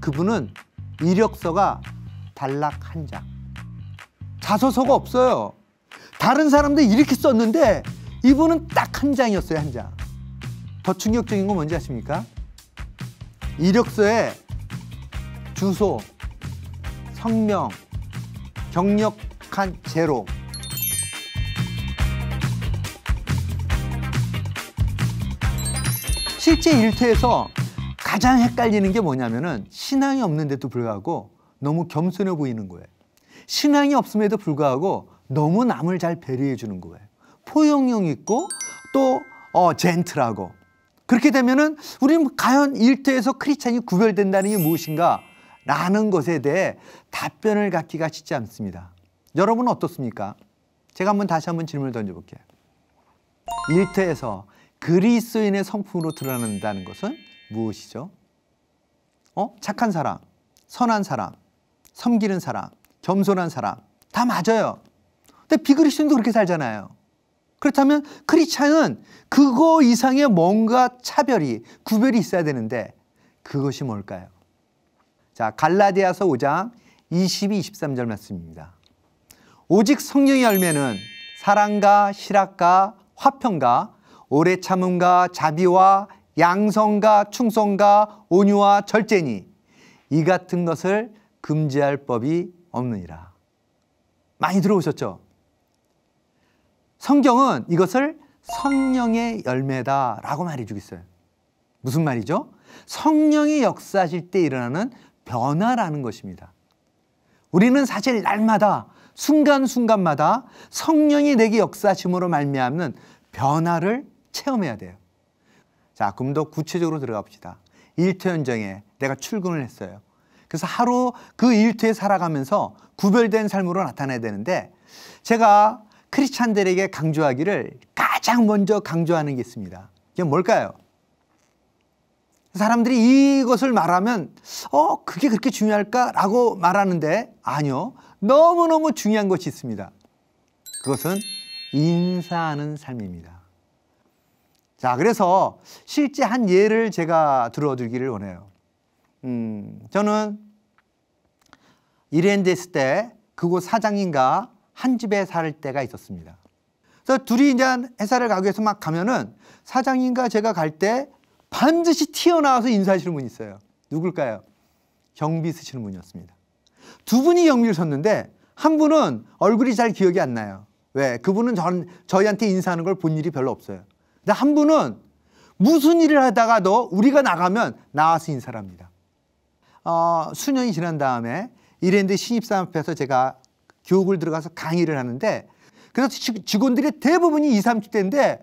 그분은 이력서가 단락 한 장. 자소서가 없어요. 다른 사람들 이렇게 썼는데 이분은 딱 한 장이었어요, 한 장. 더 충격적인 건 뭔지 아십니까? 이력서에 주소, 성명, 경력한 제로. 실제 일터에서 가장 헷갈리는 게 뭐냐면은 신앙이 없는데도 불구하고 너무 겸손해 보이는 거예요. 신앙이 없음에도 불구하고 너무 남을 잘 배려해 주는 거예요. 포용력 있고 또 젠틀하고. 그렇게 되면은 우리는 과연 일터에서 크리스찬이 구별된다는 게 무엇인가? 라는 것에 대해 답변을 갖기가 쉽지 않습니다. 여러분은 어떻습니까? 제가 다시 한번 질문을 던져볼게요. 일터에서 그리스도인의 성품으로 드러난다는 것은 무엇이죠? 착한 사람, 선한 사람, 섬기는 사람, 겸손한 사람 다 맞아요. 근데 비그리스도인도 그렇게 살잖아요. 그렇다면 크리스찬은 그거 이상의 뭔가 차별이, 구별이 있어야 되는데 그것이 뭘까요? 자, 갈라디아서 5장 22, 23절 말씀입니다. 오직 성령의 열매는 사랑과 실학과 화평과 오래 참음과 자비와 양성과 충성과 온유와 절제니 이 같은 것을 금지할 법이 없느니라. 많이 들어오셨죠? 성경은 이것을 성령의 열매다라고 말해주고 있어요. 무슨 말이죠? 성령이 역사하실 때 일어나는 변화라는 것입니다. 우리는 사실 날마다 순간순간마다 성령이 내게 역사하심으로 말미암는 변화를 체험해야 돼요. 자, 그럼 더 구체적으로 들어가 봅시다. 일터 현장에 내가 출근을 했어요. 그래서 하루 그 일터에 살아가면서 구별된 삶으로 나타나야 되는데 제가 크리스찬들에게 강조하기를 가장 먼저 강조하는 게 있습니다. 이게 뭘까요? 사람들이 이것을 말하면 그게 그렇게 중요할까라고 말하는데 아니요. 너무너무 중요한 것이 있습니다. 그것은 인사하는 삶입니다. 자, 그래서 실제 한 예를 제가 들어드리기를 원해요. 저는 이랜드 있을 때 그곳 사장님과 한 집에 살 때가 있었습니다. 그래서 둘이 이제 회사를 가기 위해서 막 가면은 사장님과 제가 갈 때 반드시 튀어나와서 인사하시는 분이 있어요. 누굴까요? 경비 쓰시는 분이었습니다. 두 분이 경비를 섰는데 한 분은 얼굴이 잘 기억이 안 나요. 왜? 그분은 저희한테 인사하는 걸 본 일이 별로 없어요. 근데 한 분은 무슨 일을 하다가도 우리가 나가면 나와서 인사를 합니다. 수년이 지난 다음에 이랜드 신입사원 앞에서 제가 교육을 들어가서 강의를 하는데 그래서 직원들이 대부분이 20, 30대인데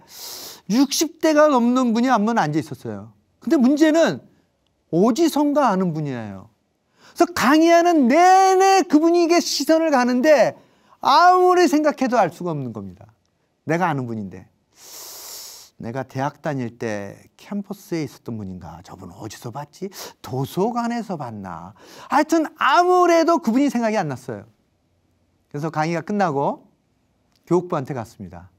60대가 넘는 분이 한 분 앉아 있었어요. 근데 문제는 오지성가 아는 분이에요. 그래서 강의하는 내내 그분에게 시선을 가는데 아무리 생각해도 알 수가 없는 겁니다. 내가 아는 분인데 내가 대학 다닐 때 캠퍼스에 있었던 분인가? 저분 어디서 봤지? 도서관에서 봤나? 하여튼 아무래도 그분이 생각이 안 났어요. 그래서 강의가 끝나고 교육부한테 갔습니다.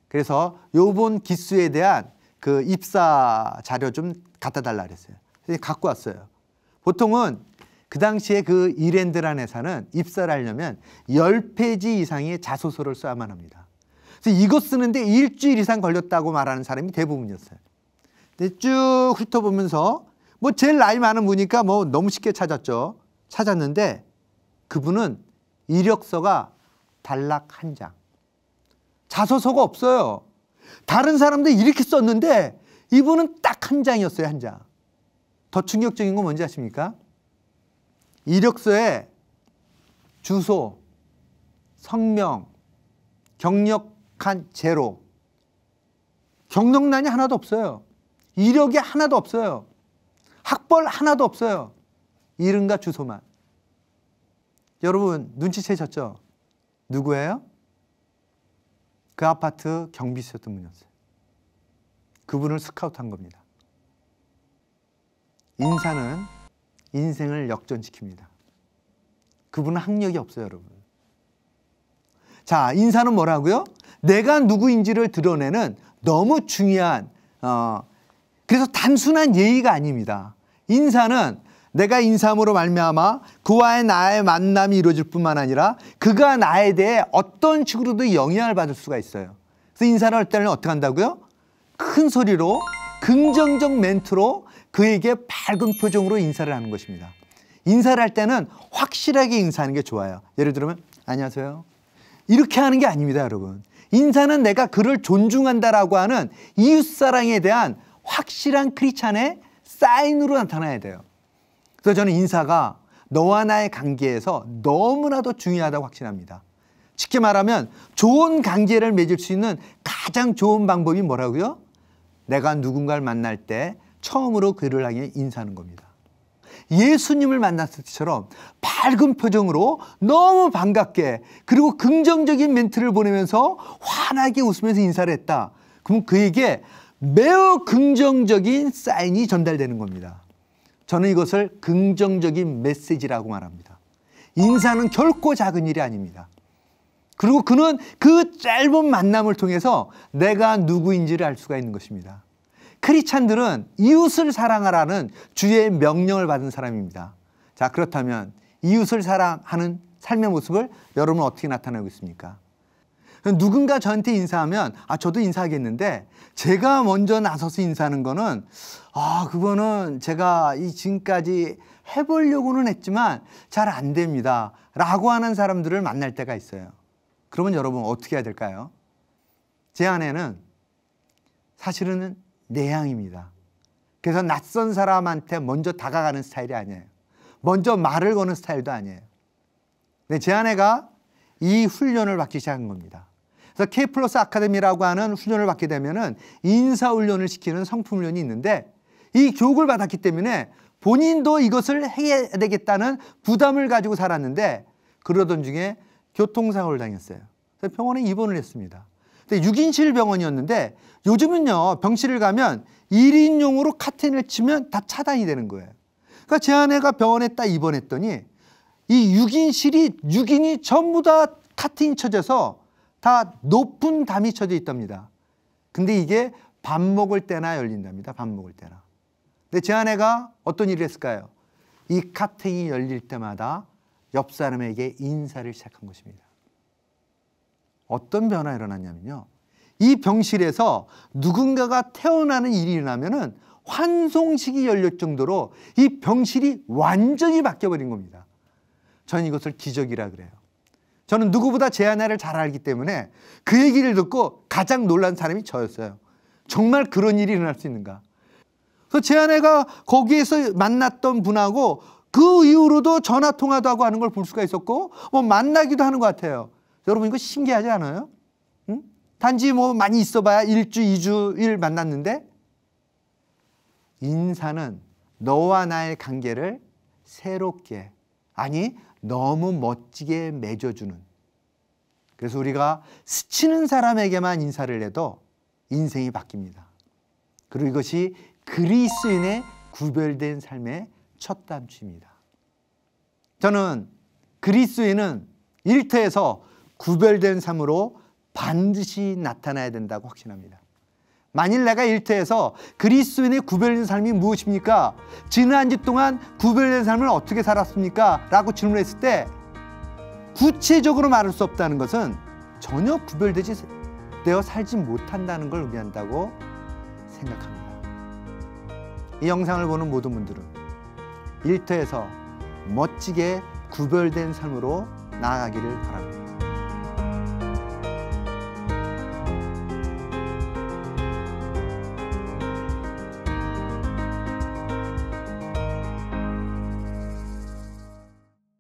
그래서 요번 기수에 대한 그 입사 자료 좀 갖다 달라 그랬어요. 그래서 갖고 왔어요. 보통은 그 당시에 그 이랜드라는 회사는 입사를 하려면 10페이지 이상의 자소서를 써야만 합니다. 그래서 이거 쓰는데 일주일 이상 걸렸다고 말하는 사람이 대부분이었어요. 근데 쭉 훑어보면서 뭐 제일 나이 많은 분이니까 뭐 너무 쉽게 찾았죠. 찾았는데 그분은 이력서가 단락 한 장. 자소서가 없어요. 다른 사람들 이렇게 썼는데 이분은 딱 한 장이었어요, 한 장. 더 충격적인 건 뭔지 아십니까? 이력서에 주소, 성명, 경력한 제로. 경력란이 하나도 없어요. 이력이 하나도 없어요. 학벌 하나도 없어요. 이름과 주소만. 여러분 눈치채셨죠? 누구예요? 그 아파트 경비수였던 분이었어요. 그분을 스카우트한 겁니다. 인사는 인생을 역전시킵니다. 그분은 학력이 없어요, 여러분. 자, 인사는 뭐라고요? 내가 누구인지를 드러내는 너무 중요한 그래서 단순한 예의가 아닙니다. 인사는 내가 인사함으로 말미암아 그와의 나의 만남이 이루어질 뿐만 아니라 그가 나에 대해 어떤 식으로도 영향을 받을 수가 있어요. 그래서 인사를 할 때는 어떻게 한다고요? 큰 소리로 긍정적 멘트로 그에게 밝은 표정으로 인사를 하는 것입니다. 인사를 할 때는 확실하게 인사하는 게 좋아요. 예를 들면 안녕하세요. 이렇게 하는 게 아닙니다, 여러분. 인사는 내가 그를 존중한다라고 하는 이웃사랑에 대한 확실한 크리스찬의 사인으로 나타나야 돼요. 그래서 저는 인사가 너와 나의 관계에서 너무나도 중요하다고 확신합니다. 쉽게 말하면 좋은 관계를 맺을 수 있는 가장 좋은 방법이 뭐라고요? 내가 누군가를 만날 때 처음으로 그를 향해 인사하는 겁니다. 예수님을 만났을 때처럼 밝은 표정으로 너무 반갑게 그리고 긍정적인 멘트를 보내면서 환하게 웃으면서 인사를 했다. 그럼 그에게 매우 긍정적인 사인이 전달되는 겁니다. 저는 이것을 긍정적인 메시지라고 말합니다. 인사는 결코 작은 일이 아닙니다. 그리고 그는 그 짧은 만남을 통해서 내가 누구인지를 알 수가 있는 것입니다. 크리스찬들은 이웃을 사랑하라는 주의 명령을 받은 사람입니다. 자, 그렇다면 이웃을 사랑하는 삶의 모습을 여러분은 어떻게 나타내고 있습니까? 누군가 저한테 인사하면 저도 인사하겠는데 제가 먼저 나서서 인사하는 거는 그거는 제가 지금까지 해보려고는 했지만 잘 안 됩니다 라고 하는 사람들을 만날 때가 있어요. 그러면 여러분 어떻게 해야 될까요? 제 아내는 사실은 내향입니다. 그래서 낯선 사람한테 먼저 다가가는 스타일이 아니에요. 먼저 말을 거는 스타일도 아니에요. 근데 제 아내가 이 훈련을 받기 시작한 겁니다. 그래서 K 플러스 아카데미라고 하는 훈련을 받게 되면은 인사 훈련을 시키는 성품 훈련이 있는데 이 교육을 받았기 때문에 본인도 이것을 해야 되겠다는 부담을 가지고 살았는데 그러던 중에 교통사고를 당했어요. 그래서 병원에 입원을 했습니다. 근데 6인실 병원이었는데 요즘은요 병실을 가면 1인용으로 카테인을 치면 다 차단이 되는 거예요. 그러니까 제 아내가 병원에 딱 입원했더니 이 6인실이 6인이 전부 다 카테인 쳐져서 다 높은 담이 쳐져 있답니다. 근데 이게 밥 먹을 때나 열린답니다. 밥 먹을 때나. 근데 제 아내가 어떤 일을 했을까요? 이 카테인이 열릴 때마다 옆 사람에게 인사를 시작한 것입니다. 어떤 변화가 일어났냐면요. 이 병실에서 누군가가 태어나는 일이 일어나면은 환송식이 열릴 정도로 이 병실이 완전히 바뀌어버린 겁니다. 저는 이것을 기적이라 그래요. 저는 누구보다 제 아내를 잘 알기 때문에 그 얘기를 듣고 가장 놀란 사람이 저였어요. 정말 그런 일이 일어날 수 있는가. 그래서 제 아내가 거기에서 만났던 분하고 그 이후로도 전화통화도 하고 하는 걸 볼 수가 있었고 만나기도 하는 것 같아요. 여러분 이거 신기하지 않아요? 응? 단지 많이 있어봐야 1주, 2주일 만났는데 인사는 너와 나의 관계를 새롭게 너무 멋지게 맺어주는 그래서 우리가 스치는 사람에게만 인사를 해도 인생이 바뀝니다. 그리고 이것이 그리스도인의 구별된 삶의 첫 단추입니다. 저는 그리스도인은 일터에서 구별된 삶으로 반드시 나타나야 된다고 확신합니다. 만일 내가 일터에서 그리스도인의 구별된 삶이 무엇입니까? 지난 한 주 동안 구별된 삶을 어떻게 살았습니까? 라고 질문했을 때 구체적으로 말할 수 없다는 것은 전혀 구별되어 살지 못한다는 걸 의미한다고 생각합니다. 이 영상을 보는 모든 분들은 일터에서 멋지게 구별된 삶으로 나아가기를 바랍니다.